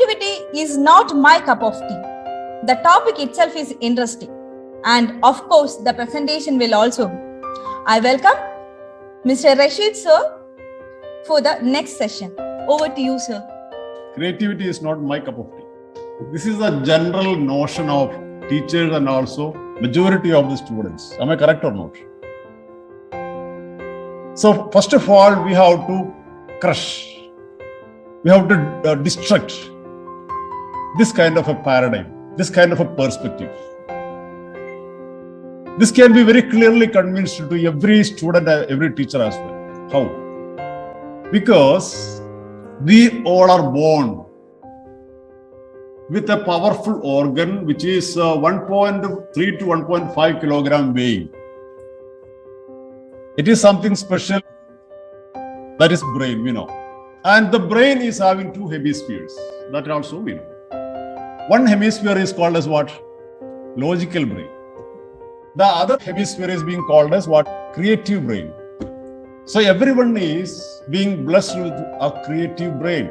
Creativity is not my cup of tea. The topic itself is interesting. And of course, the presentation will also be. I welcome Mr. Rasheed sir for the next session. Over to you, sir. Creativity is not my cup of tea. This is a general notion of teachers and also majority of the students. Am I correct or not? So first of all, we have to crush. We have to destruct this kind of a paradigm, this kind of a perspective. This can be very clearly convinced to every student, every teacher as well. How? Because we all are born with a powerful organ which is 1.3 to 1.5 kilogram weighing. It is something special. That is brain, we know. And the brain is having two hemispheres. That also we know. One hemisphere is called as what? Logical brain. The other hemisphere is being called as what? Creative brain. So everyone is being blessed with a creative brain.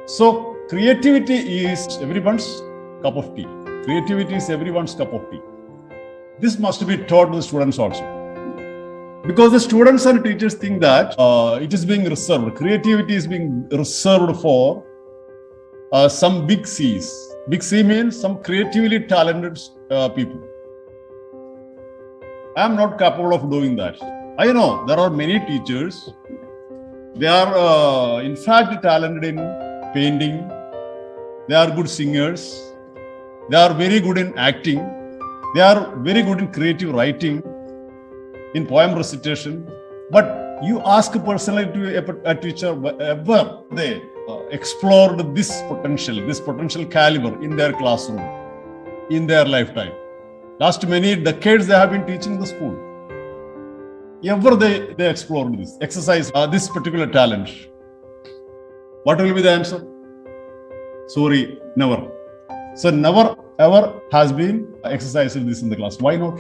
So creativity is everyone's cup of tea. Creativity is everyone's cup of tea. This must be taught to the students also. Because the students and teachers think that it is being reserved. Creativity is being reserved for some big C's. Big C means some creatively talented people. I am not capable of doing that. I know there are many teachers. They are in fact talented in painting. They are good singers. They are very good in acting. They are very good in creative writing, in poem recitation. But you ask personally to a teacher whether they explored this potential caliber in their classroom, in their lifetime. Last many decades they have been teaching the school. Ever they explored this, exercise this particular talent. What will be the answer? Sorry, never. So never ever has been exercising this in the class. Why not?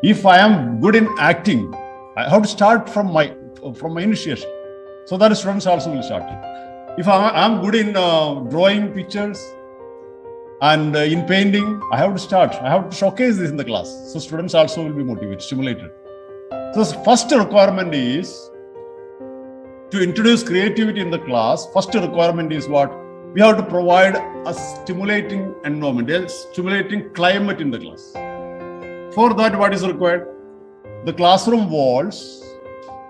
If I am good in acting, I have to start from my initiation. So that students also will start. If I am good in drawing pictures and in painting, I have to start. I have to showcase this in the class. So students also will be motivated, stimulated. So first requirement is to introduce creativity in the class. First requirement is what? We have to provide a stimulating environment, a stimulating climate in the class. For that, what is required? The classroom walls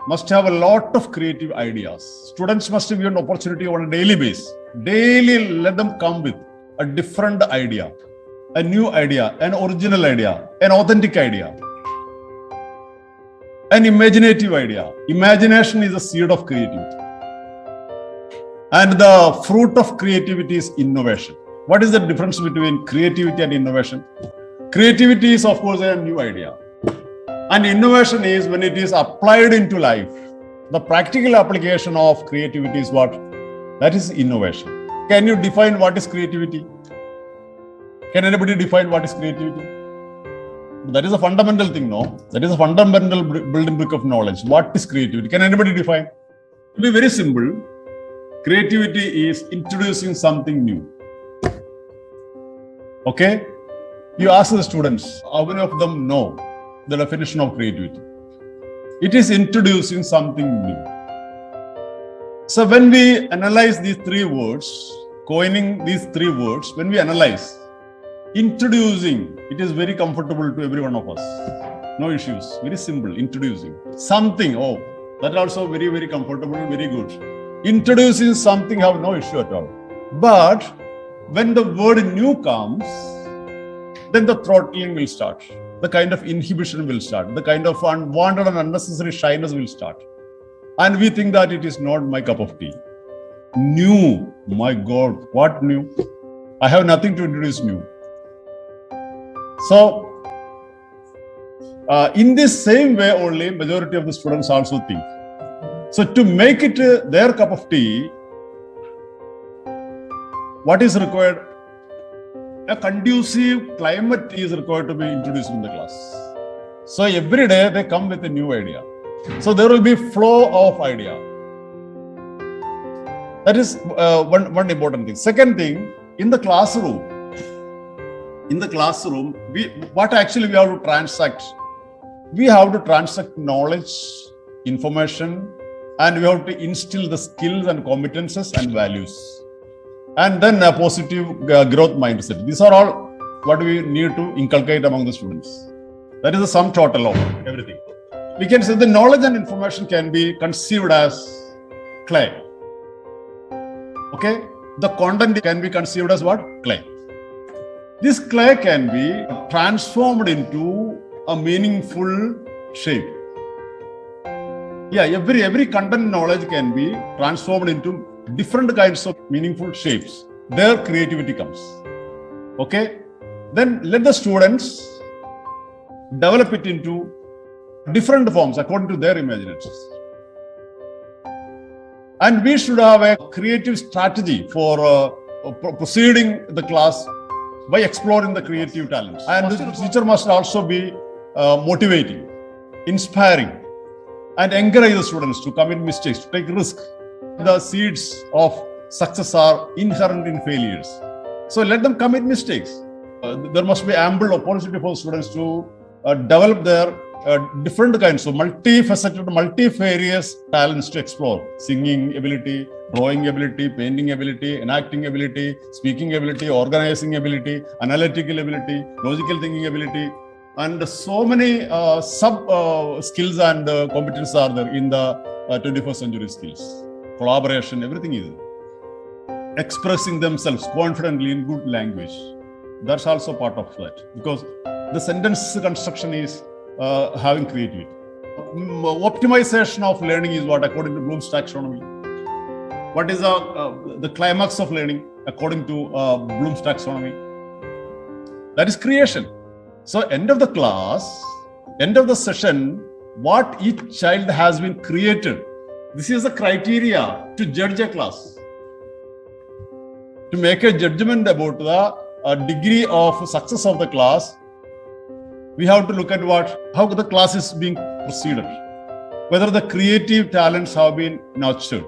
must have a lot of creative ideas. Students must have an opportunity on a daily basis. Daily, let them come with a different idea, a new idea, an original idea, an authentic idea, an imaginative idea. Imagination is the seed of creativity. And the fruit of creativity is innovation. What is the difference between creativity and innovation? Creativity is, of course, a new idea. And innovation is when it is applied into life. The practical application of creativity is what? That is innovation. Can you define what is creativity? Can anybody define what is creativity? That is a fundamental thing, no? That is a fundamental building block of knowledge. What is creativity? Can anybody define? It will be very simple. Creativity is introducing something new. Okay? You ask the students, how many of them know the definition of creativity? It is introducing something new. So when we analyze these three words, coining these three words, when we analyze, introducing, it is very comfortable to every one of us. No issues. Very simple, introducing. Something, that also very, very comfortable, very good. Introducing something, have no issue at all. But when the word new comes, then the throttling will start. The kind of inhibition will start. The kind of unwanted and unnecessary shyness will start. And we think that it is not my cup of tea. New, my God, what new? I have nothing to introduce new. So, in this same way only, majority of the students also think. So to make it their cup of tea, what is required? A conducive climate is required to be introduced in the class. So every day they come with a new idea. So there will be flow of idea. That is one important thing. Second thing, in the classroom, what actually we have to transact? We have to transact knowledge, information, and we have to instill the skills and competences and values. And then a positive growth mindset. These are all what we need to inculcate among the students. That is the sum total of everything. We can say the knowledge and information can be conceived as clay. Okay? The content can be conceived as what? Clay. This clay can be transformed into a meaningful shape. Yeah, every content knowledge can be transformed into different kinds of meaningful shapes. Their creativity comes. Okay? Then let the students develop it into different forms according to their imaginations. And we should have a creative strategy for proceeding the class by exploring the creative talents. And the teacher must also be motivating, inspiring, and encourage the students to commit mistakes, to take risks. The seeds of success are inherent in failures. So let them commit mistakes. There must be ample opportunity for students to develop their different kinds of multifaceted, multifarious talents to explore. Singing ability, drawing ability, painting ability, enacting ability, speaking ability, organizing ability, analytical ability, logical thinking ability, and so many sub skills and competences are there in the 21st century skills. Collaboration, everything is there. Expressing themselves confidently in good language. That's also part of that, because the sentence construction is having creativity. Optimization of learning is what according to Bloom's taxonomy. What is the climax of learning according to Bloom's taxonomy? That is creation. So end of the class, end of the session, what each child has been created. This is the criteria to judge a class. To make a judgment about the degree of success of the class, we have to look at how the class is being proceeded, whether the creative talents have been nurtured,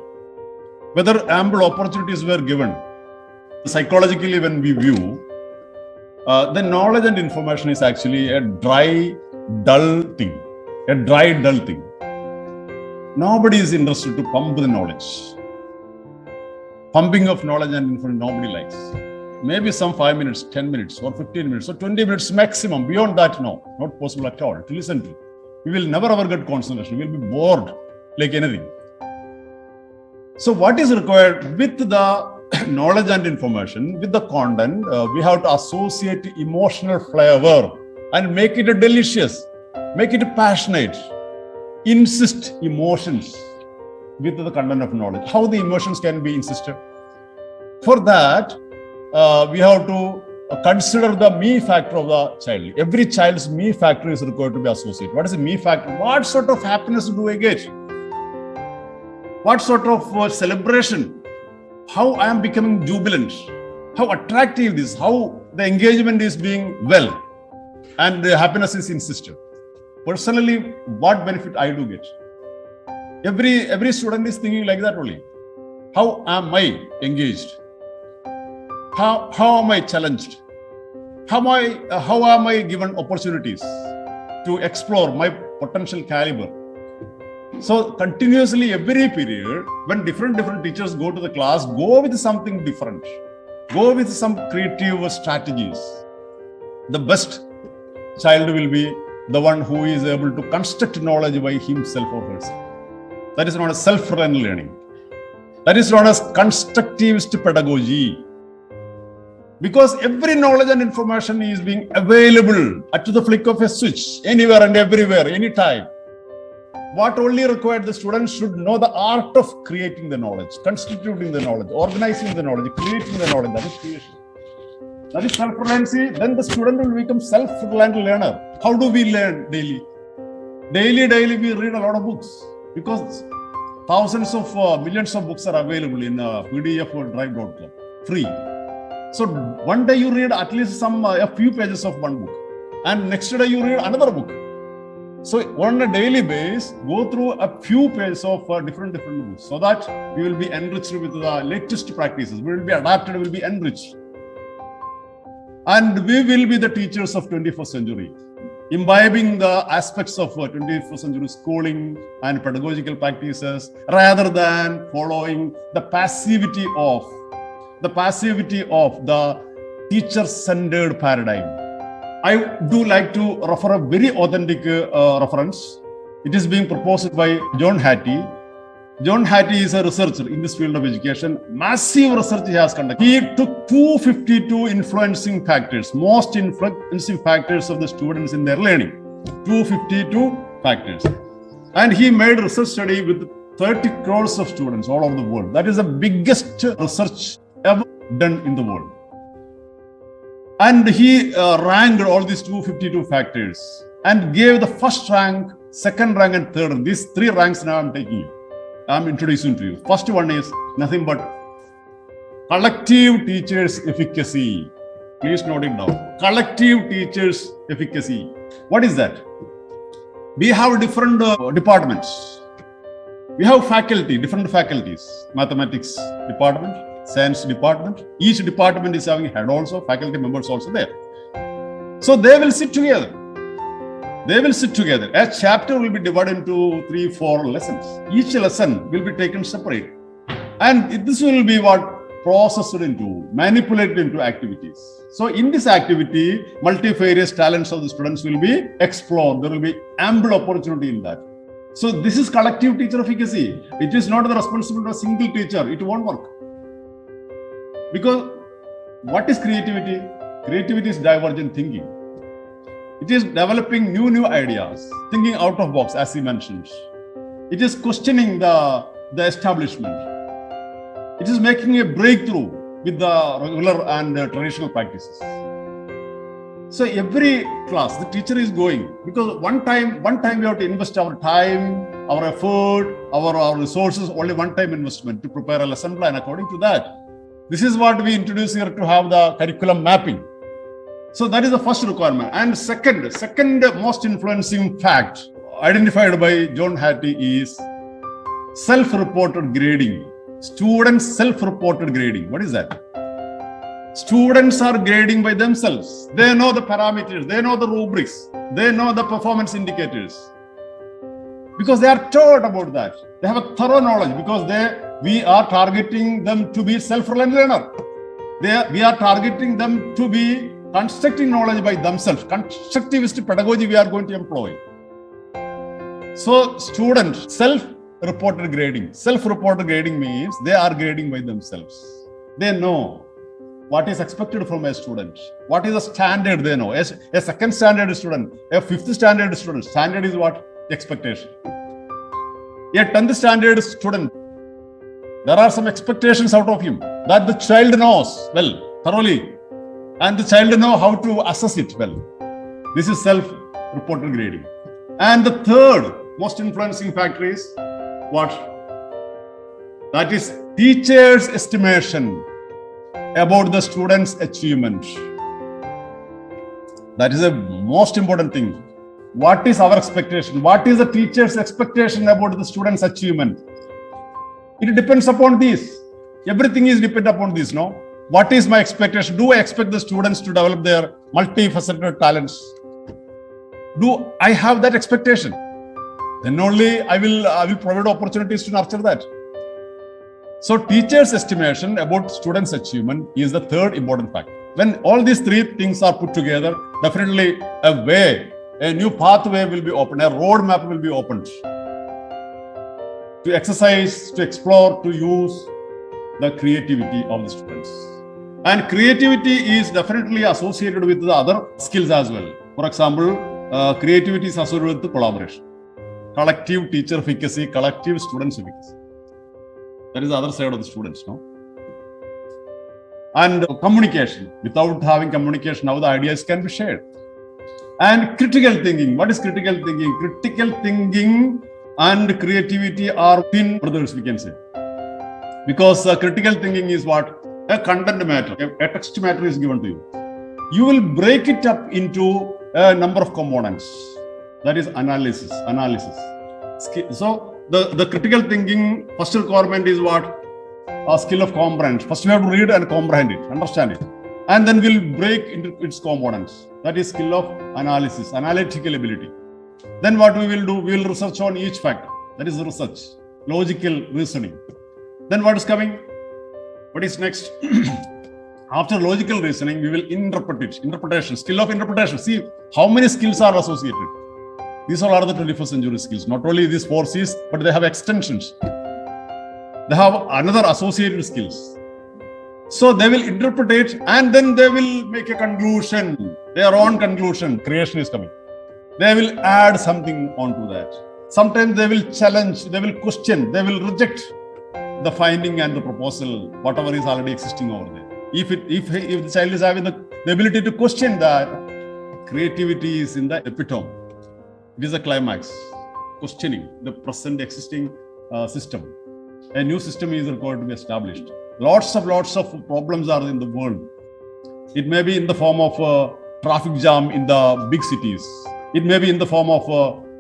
whether ample opportunities were given. Psychologically, when we view, the knowledge and information is actually a dry, dull thing. A dry, dull thing. Nobody is interested to pump the knowledge. Pumping of knowledge and information, nobody likes. Maybe some 5 minutes, 10 minutes, or 15 minutes, or 20 minutes maximum. Beyond that, no, not possible at all to listen to. We will never ever get concentration. We will be bored like anything. So what is required with the knowledge and information, with the content, we have to associate emotional flavor and make it delicious, make it passionate, insist emotions with the content of knowledge. How the emotions can be insisted? For that, we have to consider the me factor of the child. Every child's me factor is required to be associated. What is the me factor? What sort of happiness do I get? What sort of celebration? How I am becoming jubilant? How attractive this? How the engagement is being well? And the happiness is insisted. Personally, what benefit I do get? Every student is thinking like that only. How am I engaged? How am I challenged? How am I given opportunities to explore my potential caliber? So continuously every period, when different teachers go to the class, go with something different. Go with some creative strategies. The best child will be the one who is able to construct knowledge by himself or herself. That is known as self-reliant learning. That is known as constructivist pedagogy. Because every knowledge and information is being available at the flick of a switch, anywhere and everywhere, anytime. What only required, the students should know the art of creating the knowledge, constituting the knowledge, organizing the knowledge, creating the knowledge. That is creation. That is self-reliancy. Then the student will become self-reliant learner. How do we learn daily? Daily we read a lot of books, because thousands of millions of books are available in PDF or Drive.com, free. So one day you read at least a few pages of one book, and next day you read another book. So on a daily basis, go through a few pages of different books so that we will be enriched with the latest practices. We will be adapted, we will be enriched. And we will be the teachers of 21st century, imbibing the aspects of 21st century schooling and pedagogical practices rather than following the passivity of the teacher-centered paradigm. I do like to refer a very authentic reference. It is being proposed by John Hattie. John Hattie is a researcher in this field of education. Massive research he has conducted. He took 252 influencing factors, most influencing factors of the students in their learning. 252 factors. And he made a research study with 30 crores of students all over the world. That is the biggest research ever done in the world. And he ranked all these 252 factors and gave the first rank, second rank, and third rank. These three ranks now I'm introducing to you. First one is nothing but collective teachers' efficacy. Please note it down. Collective teachers' efficacy. What is that? We have different departments. We have faculty, different faculties. Mathematics department, science department. Each department is having head also, faculty members also there. So they will sit together. A chapter will be divided into 3-4 lessons. Each lesson will be taken separate. And this will be processed into, manipulated into activities. So in this activity, multifarious talents of the students will be explored. There will be ample opportunity in that. So this is collective teacher efficacy. It is not the responsibility of a single teacher. It won't work. Because what is creativity? Creativity is divergent thinking. It is developing new ideas, thinking out of box, as he mentioned. It is questioning the establishment. It is making a breakthrough with the regular and traditional practices. So every class, the teacher is going, because one time we have to invest our time, our effort, our resources, only one time investment to prepare a lesson plan according to that. This is what we introduce here to have the curriculum mapping. So that is the first requirement. And second most influencing fact identified by John Hattie is self-reported grading. Students self-reported grading. What is that? Students are grading by themselves. They know the parameters, they know the rubrics, they know the performance indicators. Because they are taught about that. They have a thorough knowledge because we are targeting them to be self-reliant learner. We are targeting them to be constructing knowledge by themselves. Constructivist pedagogy we are going to employ. So students, self-reported grading. Self-reported grading means they are grading by themselves. They know what is expected from a student. What is the standard they know. A second standard student, a fifth standard student. Standard is what? Expectation. A 10th standard student, there are some expectations out of him that the child knows well, thoroughly. And the child know how to assess it well. This is self-reported grading. And the third most influencing factor is what? That is teacher's estimation about the student's achievement. That is the most important thing. What is our expectation? What is the teacher's expectation about the student's achievement? It depends upon this. Everything is dependent upon this, no? What is my expectation? Do I expect the students to develop their multifaceted talents? Do I have that expectation? Then only I will provide opportunities to nurture that. So teacher's estimation about students' achievement is the third important factor. When all these three things are put together, definitely a new pathway will be opened, a roadmap will be opened to exercise, to explore, to use the creativity of the students. And creativity is definitely associated with the other skills as well. For example, creativity is associated with collaboration. Collective teacher efficacy, collective students efficacy. That is the other side of the students, no? And communication. Without having communication, how the ideas can be shared. And critical thinking. What is critical thinking? Critical thinking and creativity are twin brothers, we can say. Because critical thinking is what? A content matter, a text matter is given to you. You will break it up into a number of components. That is analysis. So the critical thinking first requirement is what? A skill of comprehension. First we have to read and comprehend it, understand it. And then we'll break into its components. That is skill of analysis, analytical ability. Then what we will do? We will research on each factor. That is research, logical reasoning. Then what is coming? What is next? After logical reasoning, we will interpret it. Interpretation, skill of interpretation. See how many skills are associated. These all are the 21st century skills. Not only these 4 C's, but they have extensions. They have another associated skills. So they will interpret it and then they will make a conclusion, their own conclusion. Creation is coming. They will add something onto that. Sometimes they will challenge, they will question, they will reject the finding and the proposal, whatever is already existing over there. If the child is having the ability to question that, creativity is in the epitome. It is a climax. Questioning the present existing system. A new system is required to be established. Lots of problems are in the world. It may be in the form of traffic jam in the big cities. It may be in the form of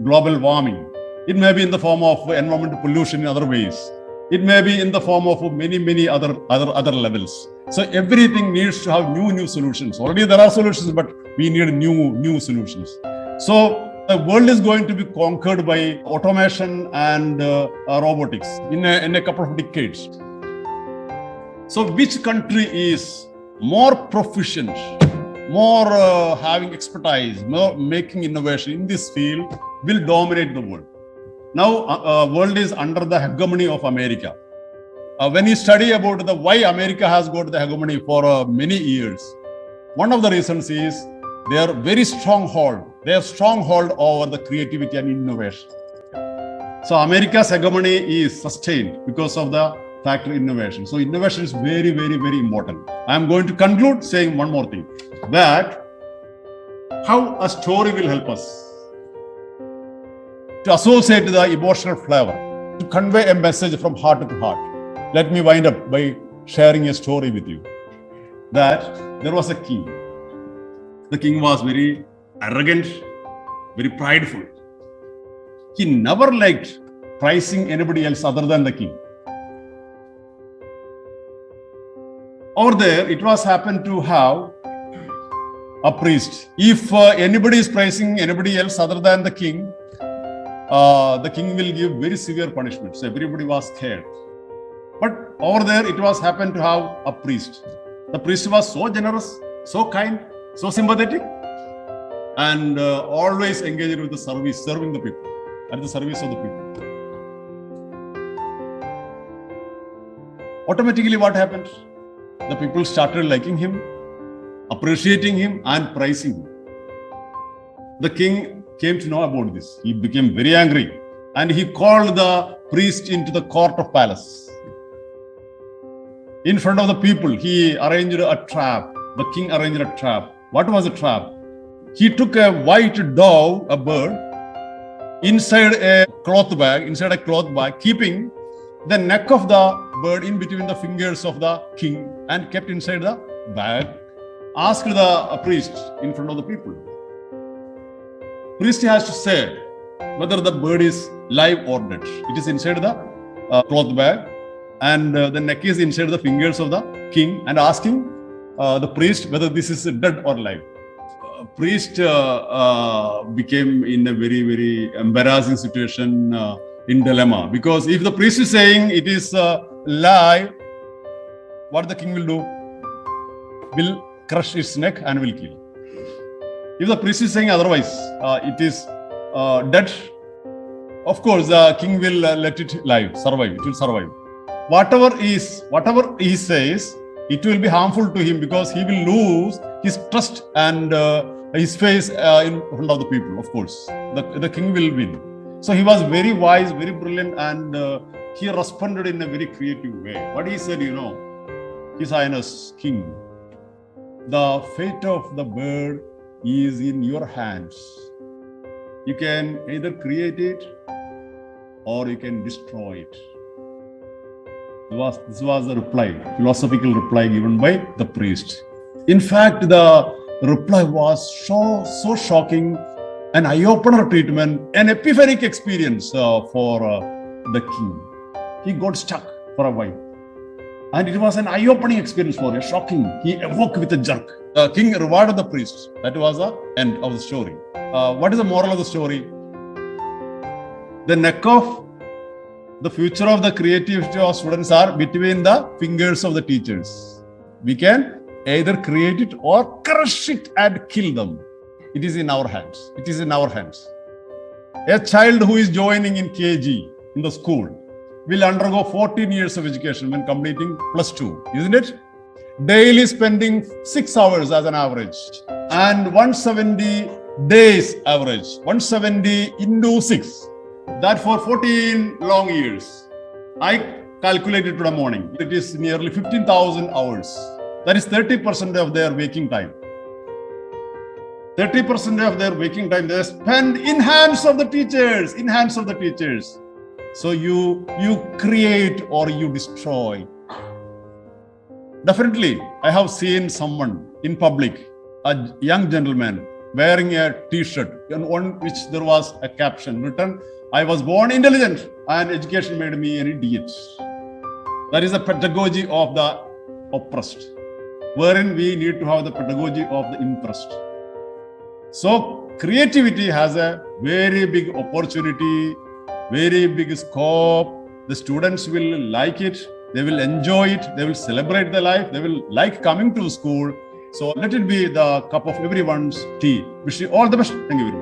global warming. It may be in the form of environmental pollution in other ways. It may be in the form of many other levels. So everything needs to have new solutions. Already there are solutions, but we need new solutions. So the world is going to be conquered by automation and robotics in a couple of decades. So which country is more proficient, more having expertise, more making innovation in this field will dominate the world. Now, world is under the hegemony of America. When you study about why America has got the hegemony for many years, one of the reasons is their very stronghold over the creativity and innovation. So America's hegemony is sustained because of the factor innovation. So innovation is very important. I am going to conclude saying one more thing, that how a story will help us to associate the emotional flavor, to convey a message from heart to heart. Let me wind up by sharing a story with you, that there was a king. The king was very arrogant, very prideful. He never liked praising anybody else other than the king. Over there, it was happened to have a priest. If anybody is praising anybody else other than the king will give very severe punishment. So everybody was scared. But over there, it was happened to have a priest. The priest was so generous, so kind, so sympathetic, and always engaged with the service, serving the people, at the service of the people. Automatically, what happened? The people started liking him, appreciating him, and praising him. The king came to know about this. He became very angry, and he called the priest into the court of palace. In front of the people, he arranged a trap. The king arranged a trap. What was the trap? He took a white dove, a bird, inside a cloth bag, keeping the neck of the bird in between the fingers of the king and kept inside the bag. Asked the priest in front of the people. Priest has to say whether the bird is live or dead. It is inside the cloth bag, and the neck is inside the fingers of the king, and asking the priest whether this is dead or live. Priest became in a very embarrassing situation, in dilemma, because if the priest is saying it is live, what the king will do? Will crush its neck and will kill. If the priest is saying otherwise, it is dead, of course the king will let it survive. It will survive. Whatever he says, it will be harmful to him, because he will lose his trust and his face in front of the people. Of course, the king will win. So he was very wise, very brilliant, and he responded in a very creative way. What he said, His Highness King, the fate of the bird is in your hands. You can either create it or you can destroy it. This was the reply, philosophical reply given by the priest. In fact, the reply was so shocking an eye-opener treatment, an epiphanic experience for the king. He got stuck for a while. And it was an eye-opening experience for him, shocking. He awoke with a jerk. The king rewarded the priest. That was the end of the story. What is the moral of the story? The neck of the future of the creativity of students are between the fingers of the teachers. We can either create it or crush it and kill them. It is in our hands. It is in our hands. A child who is joining in KG in the school will undergo 14 years of education when completing +2, isn't it? Daily spending 6 hours as an average and 170 days average, 170 into 6. That for 14 long years. I calculated today morning. It is nearly 15,000 hours. That is 30% of their waking time. 30% of their waking time they spend in hands of the teachers, in hands of the teachers. So you create or you destroy. Definitely, I have seen someone in public, a young gentleman wearing a t-shirt on which there was a caption written, "I was born intelligent and education made me an idiot." That is the pedagogy of the oppressed, wherein we need to have the pedagogy of the impressed. So creativity has a very big opportunity, very big scope. The students will like it, they will enjoy it, they will celebrate their life, they will like coming to school. So let it be the cup of everyone's tea. Wish you all the best. Thank you very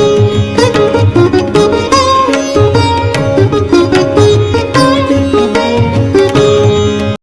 much.